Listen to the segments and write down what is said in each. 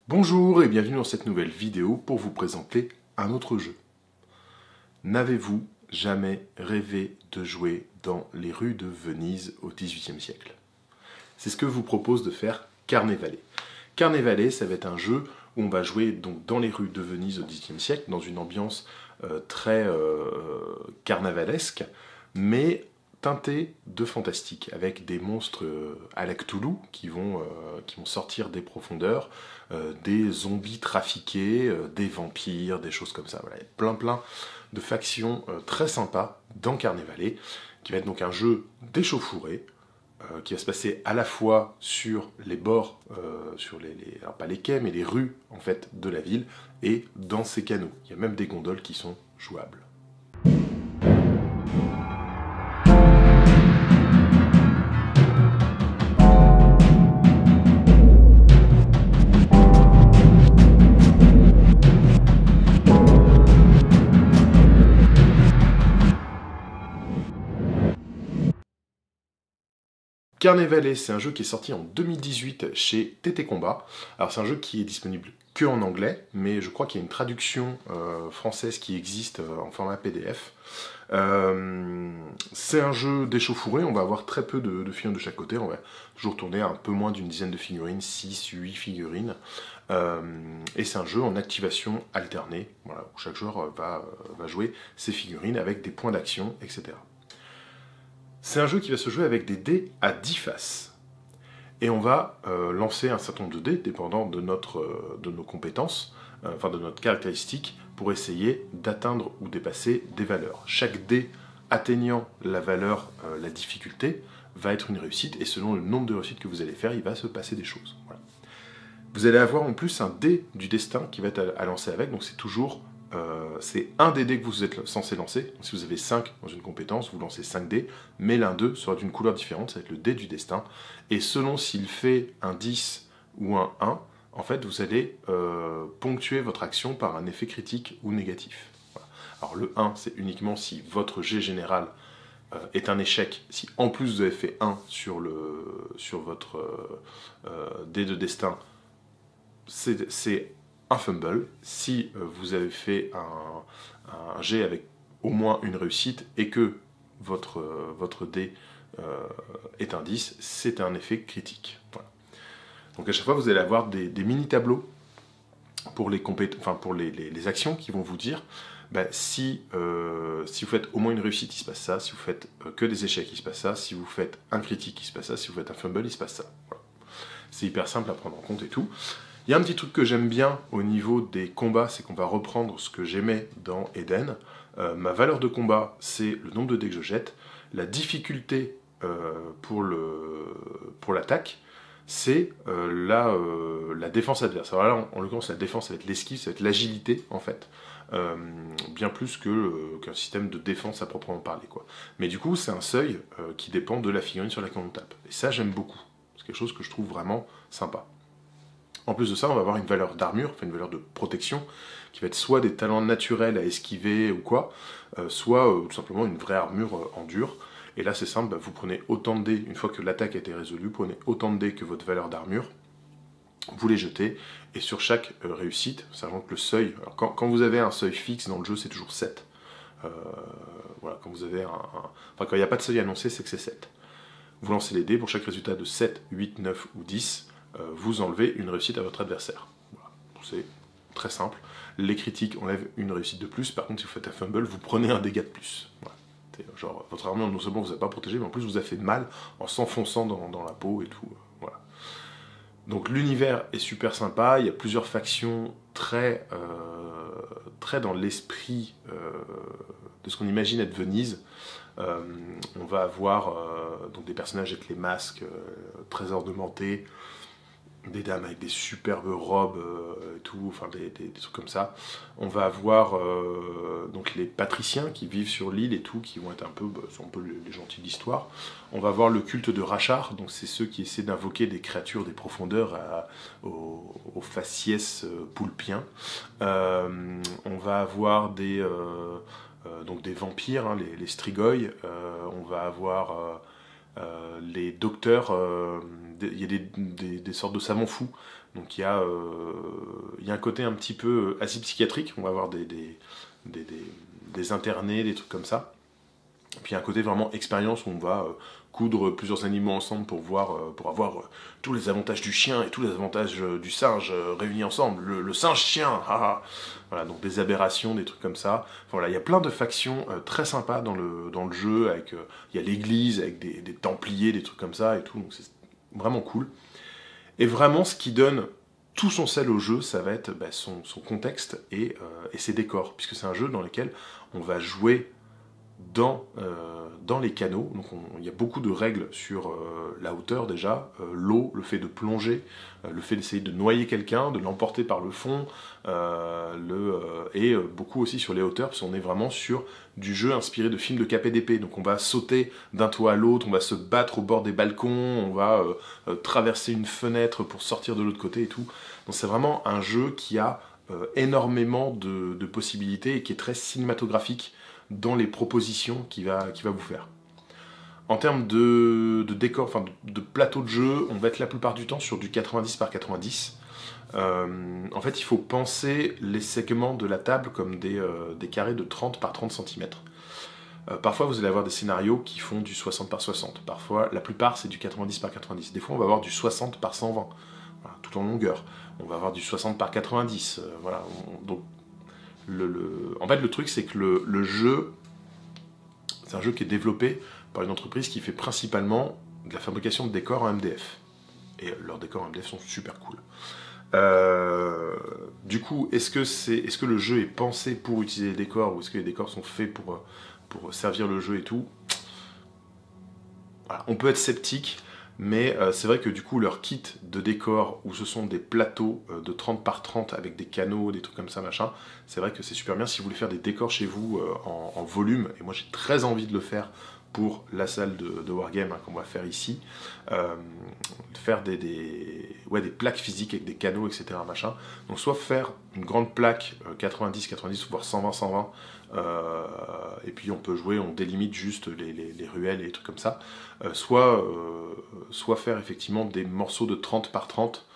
Bonjour et bienvenue dans cette nouvelle vidéo pour vous présenter un autre jeu. N'avez-vous jamais rêvé de jouer dans les rues de Venise au XVIIIe siècle? C'est ce que vous propose de faire Carnevale. Carnevale, ça va être un jeu où on va jouer donc dans les rues de Venise au XVIIIe siècle, dans une ambiance très carnavalesque, mais teinté de fantastique, avec des monstres à la Cthulhu qui vont sortir des profondeurs, des zombies trafiqués, des vampires, des choses comme ça. Voilà, il y a plein de factions très sympas dans Carnevale, qui va être donc un jeu d'échauffourée, qui va se passer à la fois sur les bords, sur alors pas les quais, mais les rues en fait de la ville, et dans ces canaux. Il y a même des gondoles qui sont jouables. Carnevale, c'est un jeu qui est sorti en 2018 chez TT Combat. Alors c'est un jeu qui est disponible que en anglais, mais je crois qu'il y a une traduction française qui existe en format PDF. C'est un jeu d'échauffourée, on va avoir très peu de figurines de chaque côté, on va toujours tourner un peu moins d'une dizaine de figurines, 6, 8 figurines. Et c'est un jeu en activation alternée, voilà, où chaque joueur va jouer ses figurines avec des points d'action, etc. C'est un jeu qui va se jouer avec des dés à 10 faces. Et on va lancer un certain nombre de dés, dépendant de nos compétences, enfin de notre caractéristique, pour essayer d'atteindre ou dépasser des valeurs. Chaque dé atteignant la valeur, la difficulté, va être une réussite, et selon le nombre de réussites que vous allez faire, il va se passer des choses. Voilà. Vous allez avoir en plus un dé du destin qui va être à lancer avec, donc c'est toujours... c'est un des dés que vous êtes censé lancer. Donc, si vous avez 5 dans une compétence, vous lancez 5 dés, mais l'un d'eux sera d'une couleur différente, ça va être le dé du destin. Et selon s'il fait un 10 ou un 1, en fait, vous allez ponctuer votre action par un effet critique ou négatif. Voilà. Alors le 1, c'est uniquement si votre jet général est un échec. Si en plus vous avez fait 1 sur votre dé de destin, c'est un fumble. Si vous avez fait un jet avec au moins une réussite et que votre dé est un 10, c'est un effet critique. Voilà. Donc à chaque fois, vous allez avoir des mini-tableaux pour les actions qui vont vous dire si vous faites au moins une réussite, il se passe ça. Si vous faites que des échecs, il se passe ça. Si vous faites un critique, il se passe ça. Si vous faites un fumble, il se passe ça. Voilà. C'est hyper simple à prendre en compte et tout. Il y a un petit truc que j'aime bien au niveau des combats, c'est qu'on va reprendre ce que j'aimais dans Eden. Ma valeur de combat, c'est le nombre de dés que je jette. La difficulté pour l'attaque, c'est la défense adverse. Alors là, en l'occurrence, la défense, ça va être l'esquive, ça va être l'agilité, en fait. Bien plus qu'un système de défense à proprement parler, quoi. Mais du coup, c'est un seuil qui dépend de la figurine sur laquelle on tape. Et ça, j'aime beaucoup. C'est quelque chose que je trouve vraiment sympa. En plus de ça, on va avoir une valeur d'armure, enfin une valeur de protection, qui va être soit des talents naturels à esquiver ou quoi, soit tout simplement une vraie armure en dur. Et là, c'est simple, vous prenez autant de dés, une fois que l'attaque a été résolue, prenez autant de dés que votre valeur d'armure, vous les jetez, et sur chaque réussite, sachant que le seuil, alors quand vous avez un seuil fixe dans le jeu, c'est toujours 7. Voilà, quand vous avez quand il n'y a pas de seuil annoncé, c'est que c'est 7. Vous lancez les dés, pour chaque résultat de 7, 8, 9 ou 10, vous enlevez une réussite à votre adversaire. Voilà. C'est très simple. Les critiques enlèvent une réussite de plus. Par contre, si vous faites un fumble, vous prenez un dégât de plus. Voilà. Genre, votre armure, non seulement vous n'a pas protégé, mais en plus vous a fait mal en s'enfonçant dans la peau et tout. Voilà. Donc l'univers est super sympa. Il y a plusieurs factions très dans l'esprit de ce qu'on imagine être Venise. On va avoir donc des personnages avec les masques très ornementés, des dames avec des superbes robes et tout, enfin des trucs comme ça. On va avoir donc les patriciens qui vivent sur l'île et tout, qui vont être sont un peu les gentils de l'histoire. On va avoir le culte de Rachar, donc c'est ceux qui essaient d'invoquer des créatures des profondeurs aux faciès poulpiens. On va avoir donc des vampires, hein, les strigoi. On va avoir Les docteurs, il y a des sortes de savants fous. Donc il y a un côté un petit peu acide psychiatrique. On va avoir des internés, des trucs comme ça. Puis il y a un côté vraiment expérience où on va coudre plusieurs animaux ensemble pour avoir tous les avantages du chien et tous les avantages du singe réunis ensemble. Le singe chien, voilà, donc des aberrations, des trucs comme ça. Enfin, voilà, il y a plein de factions très sympas dans le jeu. Il y a l'église avec des templiers, des trucs comme ça et tout. Donc c'est vraiment cool. Et vraiment, ce qui donne tout son sel au jeu, ça va être son contexte et ses décors, puisque c'est un jeu dans lequel on va jouer dans les canaux. Donc il y a beaucoup de règles sur la hauteur déjà, l'eau, le fait de plonger, le fait d'essayer de noyer quelqu'un, de l'emporter par le fond, et beaucoup aussi sur les hauteurs, parce qu'on est vraiment sur du jeu inspiré de films de KPDP. Donc on va sauter d'un toit à l'autre, on va se battre au bord des balcons, on va traverser une fenêtre pour sortir de l'autre côté et tout. Donc c'est vraiment un jeu qui a énormément de possibilités et qui est très cinématographique dans les propositions qu'il va vous faire. En termes de décor, enfin de plateau de jeu, on va être la plupart du temps sur du 90 par 90. En fait, il faut penser les segments de la table comme des carrés de 30 par 30 cm. Parfois, vous allez avoir des scénarios qui font du 60 par 60. Parfois, la plupart, c'est du 90 par 90. Des fois, on va avoir du 60 par 120, voilà, tout en longueur. On va avoir du 60 par 90. Voilà. Donc, en fait, le truc, c'est que le jeu, c'est un jeu qui est développé par une entreprise qui fait principalement de la fabrication de décors en MDF. Et leurs décors en MDF sont super cool. Du coup, est-ce que le jeu est pensé pour utiliser les décors, ou est-ce que les décors sont faits pour servir le jeu et tout? Voilà. On peut être sceptique, mais c'est vrai que du coup leur kit de décor, où ce sont des plateaux de 30 par 30 avec des canaux, des trucs comme ça, machin, c'est vrai que c'est super bien si vous voulez faire des décors chez vous en volume, et moi j'ai très envie de le faire pour la salle de Wargame qu'on va faire ici, faire des plaques physiques avec des canaux, etc. Machin. Donc soit faire une grande plaque 90-90, voire 120-120, et puis on peut jouer, on délimite juste les ruelles et les trucs comme ça, soit faire effectivement des morceaux de 30 par 30,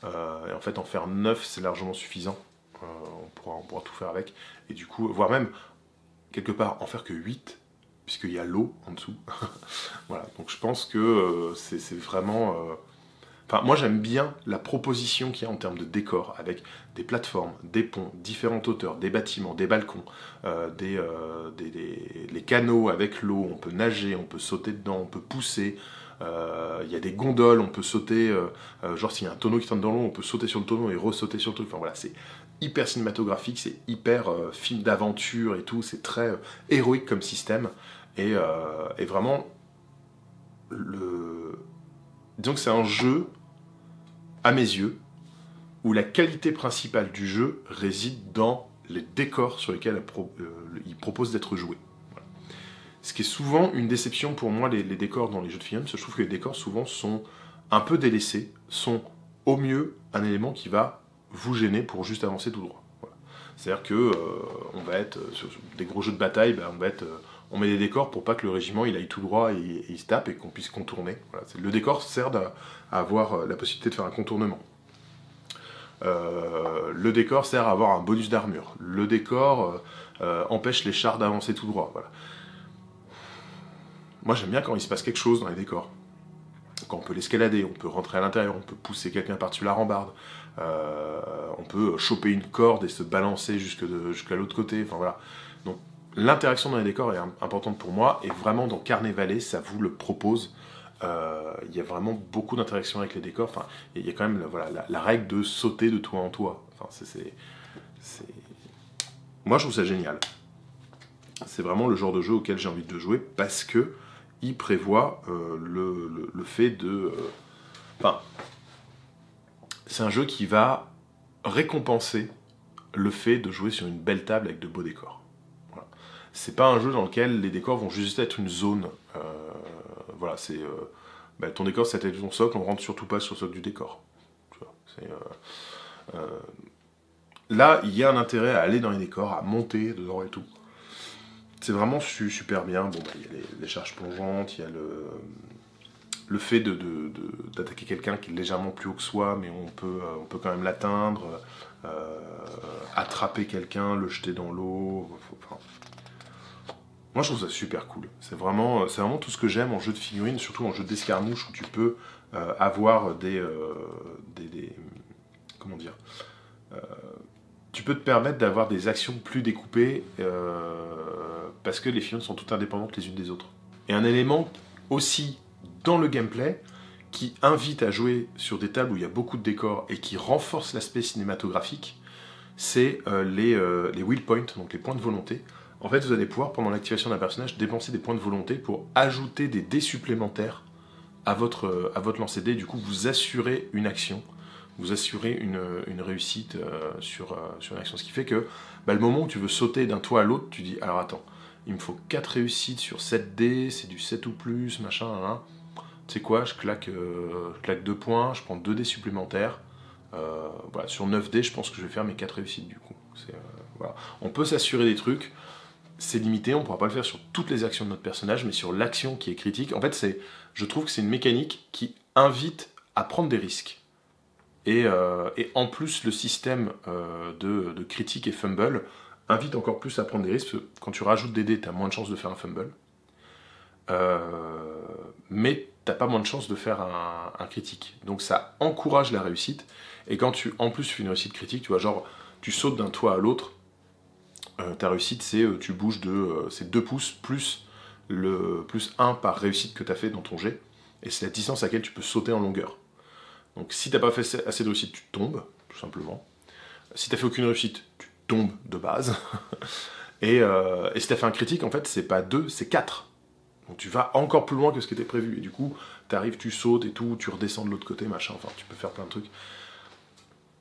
et en fait en faire 9 c'est largement suffisant, on pourra tout faire avec, et du coup, voire même quelque part en faire que 8, puisqu'il y a l'eau en dessous. Voilà, donc je pense que c'est vraiment... Enfin, moi j'aime bien la proposition qu'il y a en termes de décor, avec des plateformes, des ponts, différentes hauteurs, des bâtiments, des balcons, les canaux avec l'eau, on peut nager, on peut sauter dedans, on peut pousser, il y a des gondoles, on peut sauter, genre s'il y a un tonneau qui tombe dans l'eau, on peut sauter sur le tonneau et ressauter sur le truc. Enfin voilà, c'est hyper cinématographique, c'est hyper film d'aventure et tout, c'est très héroïque comme système, et vraiment, disons que c'est un jeu, à mes yeux, où la qualité principale du jeu réside dans les décors sur lesquels il propose d'être joué. Voilà. Ce qui est souvent une déception pour moi, les décors dans les jeux de film, parce que je trouve que les décors souvent sont un peu délaissés, sont au mieux un élément qui va vous gêner pour juste avancer tout droit. Voilà. C'est-à-dire que on va être sur des gros jeux de bataille, on met des décors pour pas que le régiment il aille tout droit et il se tape et qu'on puisse contourner. Voilà. Le décor sert à avoir la possibilité de faire un contournement. Le décor sert à avoir un bonus d'armure. Le décor empêche les chars d'avancer tout droit. Voilà. Moi j'aime bien quand il se passe quelque chose dans les décors. Quand on peut l'escalader, on peut rentrer à l'intérieur, on peut pousser quelqu'un par-dessus la rambarde, on peut choper une corde et se balancer jusqu'à l'autre côté. Enfin voilà. Donc l'interaction dans les décors est importante pour moi, et vraiment dans Carnet Valley, ça vous le propose. Il y a vraiment beaucoup d'interactions avec les décors. Enfin, il y a quand même la règle de sauter de toit en toit. Enfin, moi, je trouve ça génial. C'est vraiment le genre de jeu auquel j'ai envie de jouer, parce que il prévoit le fait de... Enfin, c'est un jeu qui va récompenser le fait de jouer sur une belle table avec de beaux décors. Voilà. C'est pas un jeu dans lequel les décors vont juste être une zone... Voilà, c'est ton décor, c'est ton socle, on rentre surtout pas sur le socle du décor. Tu vois, là, il y a un intérêt à aller dans les décors, à monter dedans et tout. C'est vraiment super bien. Bon, il y a les charges plongeantes, il y a le fait d'attaquer quelqu'un qui est légèrement plus haut que soi, mais on peut quand même l'atteindre, attraper quelqu'un, le jeter dans l'eau. Enfin, moi, je trouve ça super cool. C'est vraiment tout ce que j'aime en jeu de figurines, surtout en jeu d'escarmouche où tu peux avoir comment dire, tu peux te permettre d'avoir des actions plus découpées parce que les figurines sont toutes indépendantes les unes des autres. Et un élément aussi dans le gameplay qui invite à jouer sur des tables où il y a beaucoup de décors et qui renforce l'aspect cinématographique, c'est les will points, donc les points de volonté. En fait, vous allez pouvoir, pendant l'activation d'un personnage, dépenser des points de volonté pour ajouter des dés supplémentaires à votre lancer de dés. Du coup, vous assurez une action, vous assurez une réussite sur une action. Ce qui fait que le moment où tu veux sauter d'un toit à l'autre, tu dis, alors attends, il me faut 4 réussites sur 7 dés, c'est du 7 ou plus, machin, hein. Tu sais quoi, je claque 2 points, je prends 2 dés supplémentaires. Voilà, sur 9 dés, je pense que je vais faire mes 4 réussites du coup. Voilà. On peut s'assurer des trucs, c'est limité, on ne pourra pas le faire sur toutes les actions de notre personnage, mais sur l'action qui est critique. En fait, je trouve que c'est une mécanique qui invite à prendre des risques. Et en plus, le système de critique et fumble invite encore plus à prendre des risques, parce que quand tu rajoutes des dés, tu as moins de chances de faire un fumble. Mais t'as pas moins de chances de faire un critique. Donc ça encourage la réussite. Et quand en plus tu fais une réussite critique, tu vois, genre tu sautes d'un toit à l'autre, ta réussite c'est tu bouges c'est 2 pouces plus 1 par réussite que tu as fait dans ton jet. Et c'est la distance à laquelle tu peux sauter en longueur. Donc si t'as pas fait assez de réussite, tu tombes, tout simplement. Si t'as fait aucune réussite, tu tombes de base. et si t'as fait un critique, en fait, c'est pas 2, c'est 4. Donc tu vas encore plus loin que ce qui était prévu. Et du coup, t'arrives, tu sautes et tout, tu redescends de l'autre côté, machin, enfin, tu peux faire plein de trucs.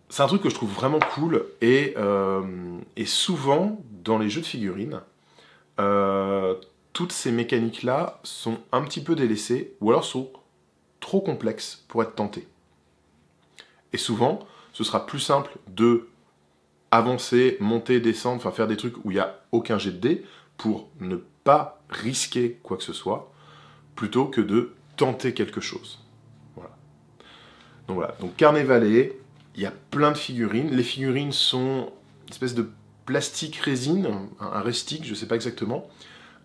C'est un truc que je trouve vraiment cool. Et souvent, dans les jeux de figurines, toutes ces mécaniques-là sont un petit peu délaissées, ou alors sont trop complexes pour être tentées. Et souvent, ce sera plus simple de avancer, monter, descendre, enfin faire des trucs où il n'y a aucun jet de dés pour ne pas risquer quoi que ce soit, plutôt que de tenter quelque chose. Voilà. Donc Carnet Valley, il y a plein de figurines. Les figurines sont une espèce de plastique résine, un restic, je ne sais pas exactement,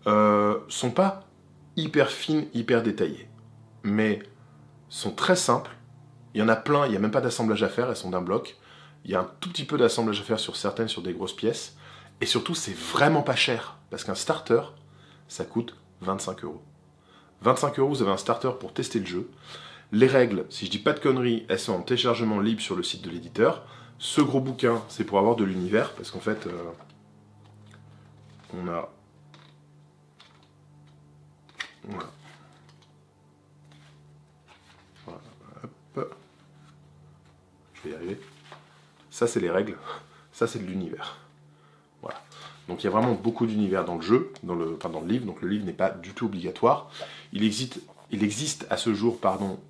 sont pas hyper fines, hyper détaillées, mais sont très simples. Il y en a plein, il n'y a même pas d'assemblage à faire, elles sont d'un bloc. Il y a un tout petit peu d'assemblage à faire sur certaines, sur des grosses pièces. Et surtout, c'est vraiment pas cher, parce qu'un starter, ça coûte 25 €. 25 €, vous avez un starter pour tester le jeu. Les règles, si je dis pas de conneries, elles sont en téléchargement libre sur le site de l'éditeur. Ce gros bouquin, c'est pour avoir de l'univers, parce qu'en fait, on a... Voilà. Voilà. Hop. Je vais y arriver. Ça, c'est les règles. Ça, c'est de l'univers. Voilà. Donc, il y a vraiment beaucoup d'univers dans le jeu, dans le livre. Donc, le livre n'est pas du tout obligatoire. Il existe à ce jour,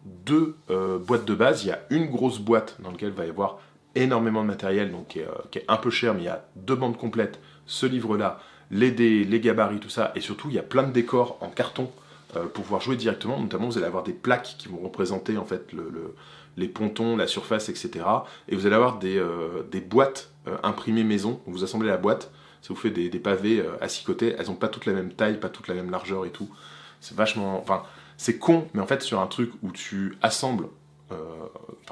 2 boîtes de base. Il y a une grosse boîte dans laquelle il va y avoir énormément de matériel, donc qui est un peu cher, mais il y a 2 bandes complètes, ce livre-là, les dés, les gabarits, tout ça, et surtout, il y a plein de décors en carton pour pouvoir jouer directement. Notamment, vous allez avoir des plaques qui vont représenter en fait les pontons, la surface, etc. Et vous allez avoir des boîtes imprimées maison. Vous assemblez la boîte, ça vous fait des pavés à 6 côtés. Elles n'ont pas toutes la même taille, pas toutes la même largeur et tout. C'est vachement... Enfin, c'est con, mais en fait, sur un truc où tu assembles...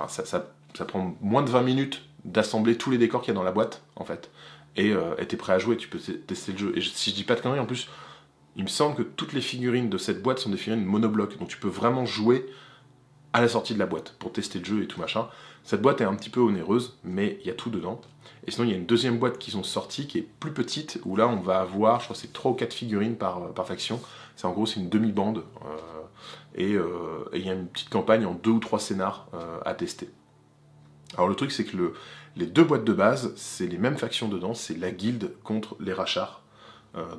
ça prend moins de 20 minutes d'assembler tous les décors qu'il y a dans la boîte, en fait. Et t'es prêt à jouer, tu peux tester le jeu. Et si je dis pas de conneries, en plus, il me semble que toutes les figurines de cette boîte sont des figurines monoblocs. Donc tu peux vraiment jouer à la sortie de la boîte pour tester le jeu et tout machin. Cette boîte est un petit peu onéreuse, mais il y a tout dedans. Et sinon, il y a une deuxième boîte qu'ils ont sortie qui est plus petite, où là, on va avoir, je crois que c'est 3 ou 4 figurines par faction. C'est en gros, c'est une demi-bande. Et il y a une petite campagne en 2 ou 3 scénars à tester. Alors le truc, c'est que les 2 boîtes de base, c'est les mêmes factions dedans, c'est la guilde contre les rachards.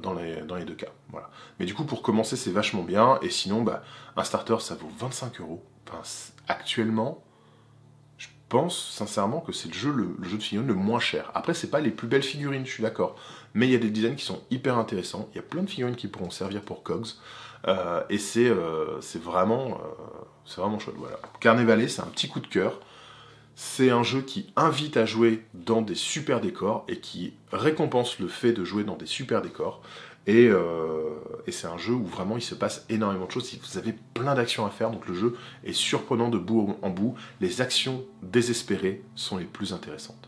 Dans les 2 cas. Voilà. Mais du coup, pour commencer, c'est vachement bien. Et sinon, un starter, ça vaut 25 €. Enfin, actuellement, je pense sincèrement que c'est le jeu de figurines le moins cher. Après, c'est pas les plus belles figurines, je suis d'accord. Mais il y a des designs qui sont hyper intéressants. Il y a plein de figurines qui pourront servir pour Cogs. Et c'est vraiment chouette. Voilà. Carnet Valley, c'est un petit coup de cœur. C'est un jeu qui invite à jouer dans des super décors et qui récompense le fait de jouer dans des super décors. Et c'est un jeu où vraiment il se passe énormément de choses. Vous avez plein d'actions à faire, donc le jeu est surprenant de bout en bout. Les actions désespérées sont les plus intéressantes.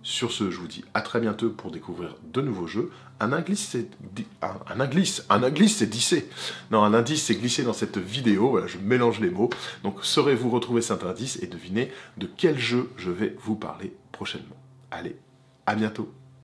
Sur ce, je vous dis à très bientôt pour découvrir de nouveaux jeux. Un indice, c'est glissé. Non, un indice, c'est glissé dans cette vidéo. Voilà, je mélange les mots. Donc, saurez-vous retrouver cet indice et deviner de quel jeu je vais vous parler prochainement. Allez, à bientôt.